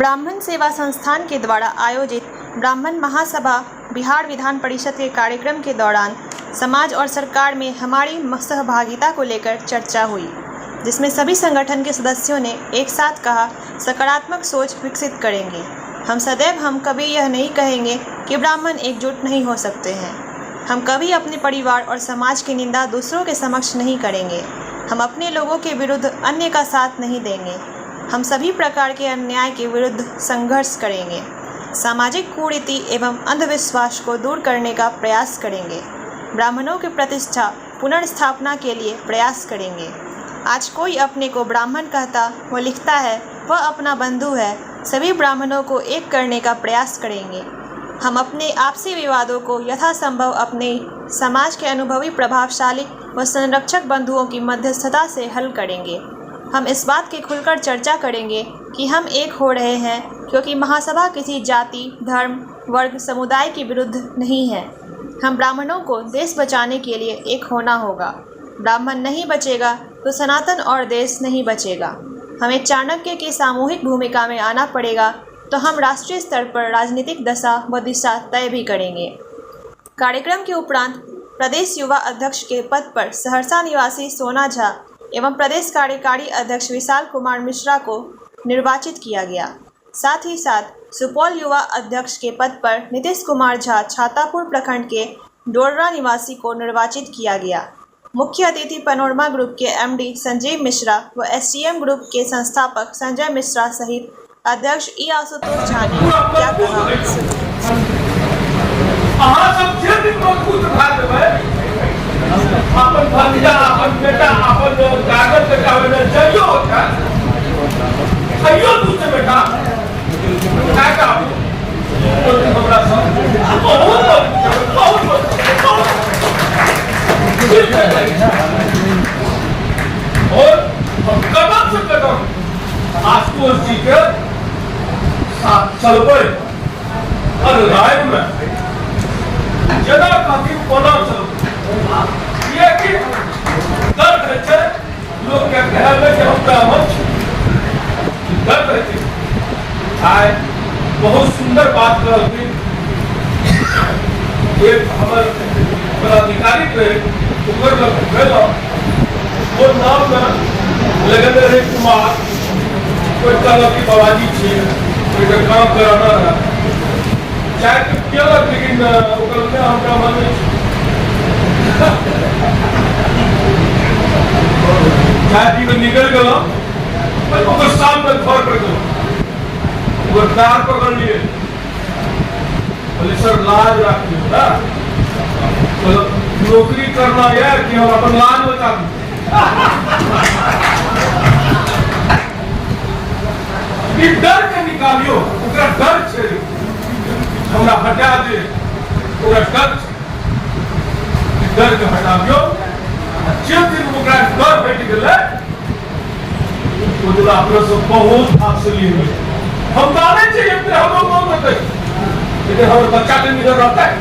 ब्राह्मण सेवा संस्थान के द्वारा आयोजित ब्राह्मण महासभा बिहार विधान परिषद के कार्यक्रम के दौरान समाज और सरकार में हमारी सहभागिता को लेकर चर्चा हुई, जिसमें सभी संगठन के सदस्यों ने एक साथ कहा सकारात्मक सोच विकसित करेंगे। हम कभी यह नहीं कहेंगे कि ब्राह्मण एकजुट नहीं हो सकते हैं। हम कभी अपने परिवार और समाज की निंदा दूसरों के समक्ष नहीं करेंगे। हम अपने लोगों के विरुद्ध अन्य का साथ नहीं देंगे। हम सभी प्रकार के अन्याय के विरुद्ध संघर्ष करेंगे। सामाजिक कुरीति एवं अंधविश्वास को दूर करने का प्रयास करेंगे। ब्राह्मणों की प्रतिष्ठा पुनर्स्थापना के लिए प्रयास करेंगे। आज कोई अपने को ब्राह्मण कहता व लिखता है वह अपना बंधु है। सभी ब्राह्मणों को एक करने का प्रयास करेंगे। हम अपने आपसी विवादों को यथासंभव अपने समाज के अनुभवी, प्रभावशाली व संरक्षक बंधुओं की मध्यस्थता से हल करेंगे। हम इस बात की खुलकर चर्चा करेंगे कि हम एक हो रहे हैं, क्योंकि महासभा किसी जाति, धर्म, वर्ग, समुदाय के विरुद्ध नहीं है। हम ब्राह्मणों को देश बचाने के लिए एक होना होगा। ब्राह्मण नहीं बचेगा तो सनातन और देश नहीं बचेगा। हमें चाणक्य की सामूहिक भूमिका में आना पड़ेगा, तो हम राष्ट्रीय स्तर पर राजनीतिक दशा व दिशा तय भी करेंगे। कार्यक्रम के उपरांत प्रदेश युवा अध्यक्ष के पद पर सहरसा निवासी सोना झा एवं प्रदेश कार्यकारी अध्यक्ष विशाल कुमार मिश्रा को निर्वाचित किया गया। साथ ही साथ सुपौल युवा अध्यक्ष के पद पर नीतीश कुमार झा छातापुर प्रखंड के डोडरा निवासी को निर्वाचित किया गया। मुख्य अतिथि पैनोरमा ग्रुप के एमडी संजीव मिश्रा व एसटीएम ग्रुप के संस्थापक संजय मिश्रा सहित अध्यक्ष ई आशुतोष झा ने क्या कहा। अपन भतीजा, अपन बेटा, अपन कागज बेटा होने चाहिए होता चाहिए दूसरे बेटा क्या का तो हमरा सब बहुत और कदम से कदम आशुतोष जी के साथ चलबे और राय में जना काफी कोना चल ये कि दर्द है लोग क्या कह रहे हैं कि हम ब्राह्मण दर्द है आए बहुत सुंदर बात करती एक हमारे पदाधिकारी थे ऊपर भेजा वो नाम में लगन रहे कुमार कोई कहला की बाबाजी छे कोई काम कराना रहा चाहे तो क्या लेकिन ओकर में हम ब्राह्मण जाति में निकल गया और शाम तक घर पर गया दार पकड़ लिए बोले सर लाज रखिए ना तो नौकरी करना है कि हम अपन लाज बचा डर के निकालियो डर से हमरा हटा दे डर के हटाबियो जे दिन ओकरा डर भेट गेलै ओकरा अपना सब बहुत हासिल हुई। हम माने छी एक हम मन होते लेकिन हमारे बच्चा के निधर रहता है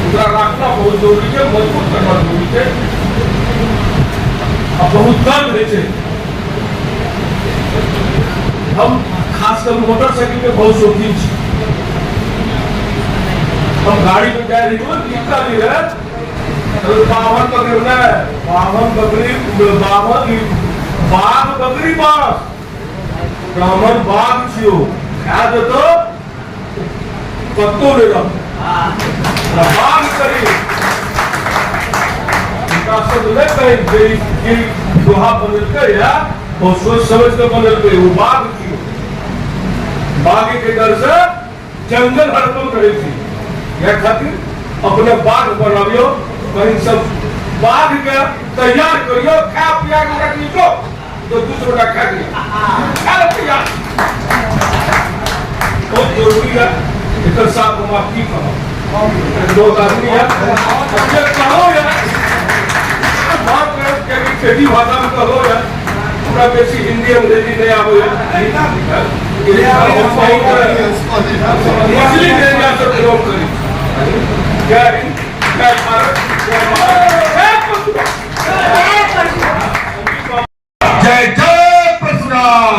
ओकरा रखना बहुत जरूरी है, मजबूत करना जरूरी है। अब बहुत दर्द है छे। हम खासकर मोटरसाइकिल के बहुत शौकीन छी। हम गाड़ी में जा रही हो कितना भी है तो बावन पकड़ना है, बावन बकरी बाघ बकरी बास ब्राह्मण बाघ छियो खा दे तो पत्तो ले लो बाघ करी सब ले कहीं कि दोहा बनल के या वो सोच समझ के बनल के वो बाघ छियो। बाघ के डर से जंगल हड़पन करे थी यह खातिर अपने बाघ बनावियो कहीं सब बाघ के तैयार करियो खा पिया के रख लीजियो तो दूसरा खा लिया बहुत जरूरी है। एक साथ हम आप की कहो दो आदमी है ये कहो यार बात के खेती भाषा में कहो यार पूरा बेसी हिंदी अंग्रेजी नहीं आवो यार मछली नहीं सब प्रयोग करी जय हिंद जय भारत जय जय परशुराम।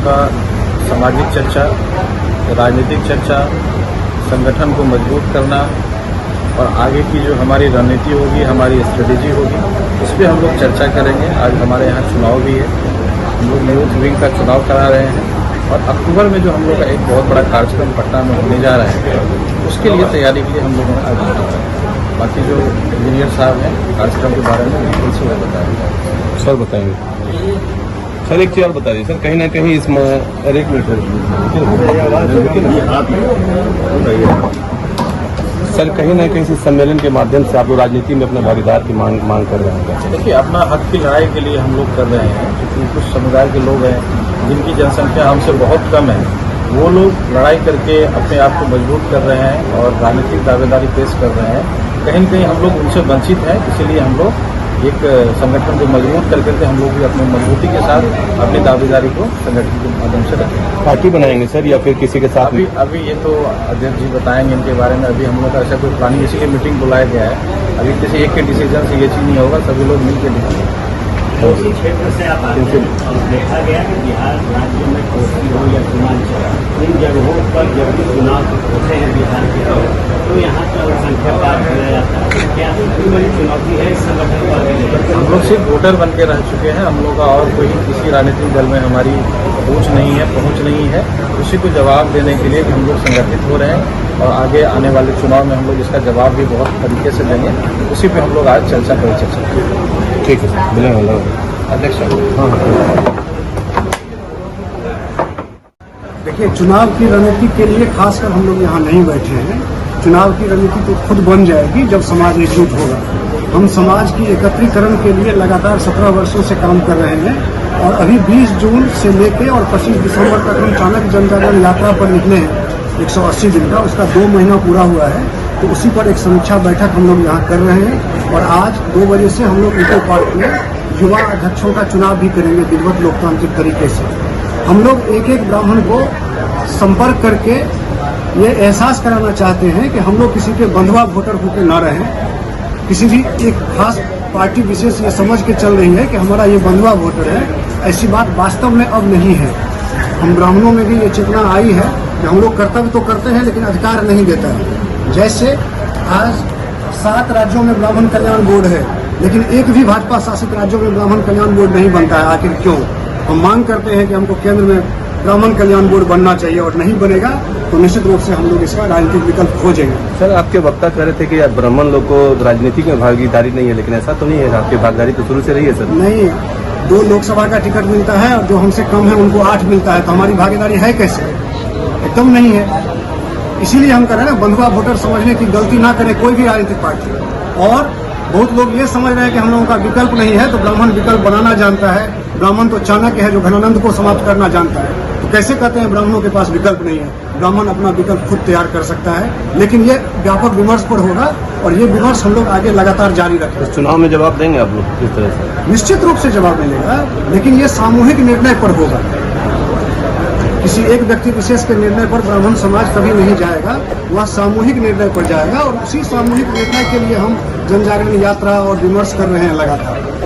का सामाजिक चर्चा, राजनीतिक चर्चा, संगठन को मजबूत करना और आगे की जो हमारी रणनीति होगी, हमारी स्ट्रेटेजी होगी, इस पर हम लोग चर्चा करेंगे। आज हमारे यहाँ चुनाव भी है, हम लोग यूथ विंग का चुनाव करा रहे हैं और अक्टूबर में जो हम लोग का एक बहुत बड़ा कार्यक्रम पटना में होने जा रहा है, उसके लिए तैयारी के लिए हम लोगों ने आज बाकी जो इंजीनियर साहब हैं कार्यक्रम के बारे में बिल्कुल से बताएंगे। सर बताएंगे। सर एक चीज़ और बता दीजिए सर, कहीं ना कहीं इसमें एक मिनट सर, कहीं ना कहीं इस सम्मेलन के माध्यम से आप लोग राजनीति में अपने भागीदार की मांग कर रहे हैं। देखिए, अपना हक की लड़ाई के लिए हम लोग कर रहे हैं, क्योंकि कुछ समुदाय के लोग हैं जिनकी जनसंख्या हमसे बहुत कम है, वो लोग लड़ाई करके अपने आप को मजबूत कर रहे हैं और राजनीतिक दावेदारी पेश कर रहे हैं। कहीं न कहीं हम लोग उनसे वंचित हैं, इसीलिए हम लोग एक संगठन को मजबूत करके हम लोग भी अपनी मजबूती के साथ अपनी दावेदारी को संगठन के माध्यम से रखेंगे। पार्टी बनाएंगे सर या फिर किसी के साथ? अभी ये तो अध्यक्ष जी बताएंगे इनके बारे में। अभी हम लोग का ऐसा कोई प्लानिंग, इसलिए मीटिंग बुलाया गया है। अभी किसी एक के डिसीजन से ये चीज़ नहीं होगा, सभी लोग मिलकर देखेंगे। उसी क्षेत्र से आप आते हैं और देखा गया कि बिहार राज्य में कोसी हो या सीमांचल, इन जगहों पर जब भी चुनाव होते हैं बिहार के, तो यहाँ पर संख्या पार किया जाता है। क्या सबसे बड़ी चुनौती है इस संगठन को? हम लोग सिर्फ वोटर बन के रह चुके हैं, हम लोग का और कोई किसी राजनीतिक दल में हमारी पहुँच नहीं है, उसी को जवाब देने के लिए भी हम लोग संगठित हो रहे हैं और आगे आने वाले चुनाव में हम लोग इसका जवाब भी बहुत तरीके से देंगे। उसी पे हम लोग आज चर्चा करेंगे। ठीक है सर, बिल्कुल अध्यक्ष। देखिए, चुनाव की रणनीति के लिए खासकर हम लोग यहाँ नहीं बैठे हैं। चुनाव की रणनीति तो खुद बन जाएगी जब समाज एकजुट होगा। हम समाज की एकत्रीकरण के लिए लगातार 17 वर्षों से काम कर रहे हैं और अभी 20 जून से लेकर और 25 दिसंबर तक हम चाणक्य जनजागरण यात्रा पर निकले हैं 180 दिन का। उसका 2 महीना पूरा हुआ है, तो उसी पर एक समीक्षा बैठक हम लोग यहाँ कर रहे हैं और आज 2 बजे से हम लोग इको पार्क में युवा अध्यक्षों का चुनाव भी करेंगे विधिवत लोकतांत्रिक तरीके से। हम लोग एक एक ब्राह्मण को संपर्क करके ये एहसास कराना चाहते हैं कि हम लोग किसी के बंधुआ वोटर होकर न रहें। किसी भी एक खास पार्टी विशेष ये समझ के चल रही है कि हमारा ये बंधुआ वोटर है, ऐसी बात वास्तव में अब नहीं है। हम ब्राह्मणों में भी ये चेतना आई है कि हम लोग कर्तव्य तो करते हैं लेकिन अधिकार नहीं देता है। जैसे आज 7 राज्यों में ब्राह्मण कल्याण बोर्ड है, लेकिन एक भी भाजपा शासित राज्यों में ब्राह्मण कल्याण बोर्ड नहीं बनता है। आखिर क्यों? हम मांग करते हैं कि हमको केंद्र में ब्राह्मण कल्याण बोर्ड बनना चाहिए और नहीं बनेगा तो निश्चित रूप से हम लोग इसका राजनीतिक विकल्प खोजेंगे। सर, आपके वक्ता कह रहे थे कि यार ब्राह्मण लोग को राजनीति में भागीदारी नहीं है, लेकिन ऐसा तो नहीं है, आपकी भागीदारी तो शुरू से रही है सर। नहीं, 2 लोकसभा का टिकट मिलता है और जो हमसे कम है उनको 8 मिलता है, तो हमारी भागीदारी है कैसे? एकदम नहीं है। इसीलिए हम कह रहे हैं ना, बंधुआ वोटर समझने की गलती ना करे कोई भी राजनीतिक पार्टी। और बहुत लोग ये समझ रहे हैं कि हम लोगों का विकल्प नहीं है, तो ब्राह्मण विकल्प बनाना जानता है। ब्राह्मण तो चाणक्य है जो घनानंद को समाप्त करना जानता है, तो कैसे कहते हैं ब्राह्मणों के पास विकल्प नहीं है? ब्राह्मण अपना विकल्प खुद तैयार कर सकता है, लेकिन ये व्यापक विमर्श पर होगा और ये विमर्श हम लोग आगे लगातार जारी रखेंगे। तो चुनाव में जवाब देंगे आप लोग किस तरह से? निश्चित रूप से जवाब मिलेगा, लेकिन ये सामूहिक निर्णय पर होगा। किसी एक व्यक्ति विशेष के निर्णय पर ब्राह्मण समाज कभी नहीं जाएगा, वह सामूहिक निर्णय पर जाएगा और उसी सामूहिक निर्णय के लिए हम जनजागरण यात्रा और विमर्श कर रहे हैं लगातार।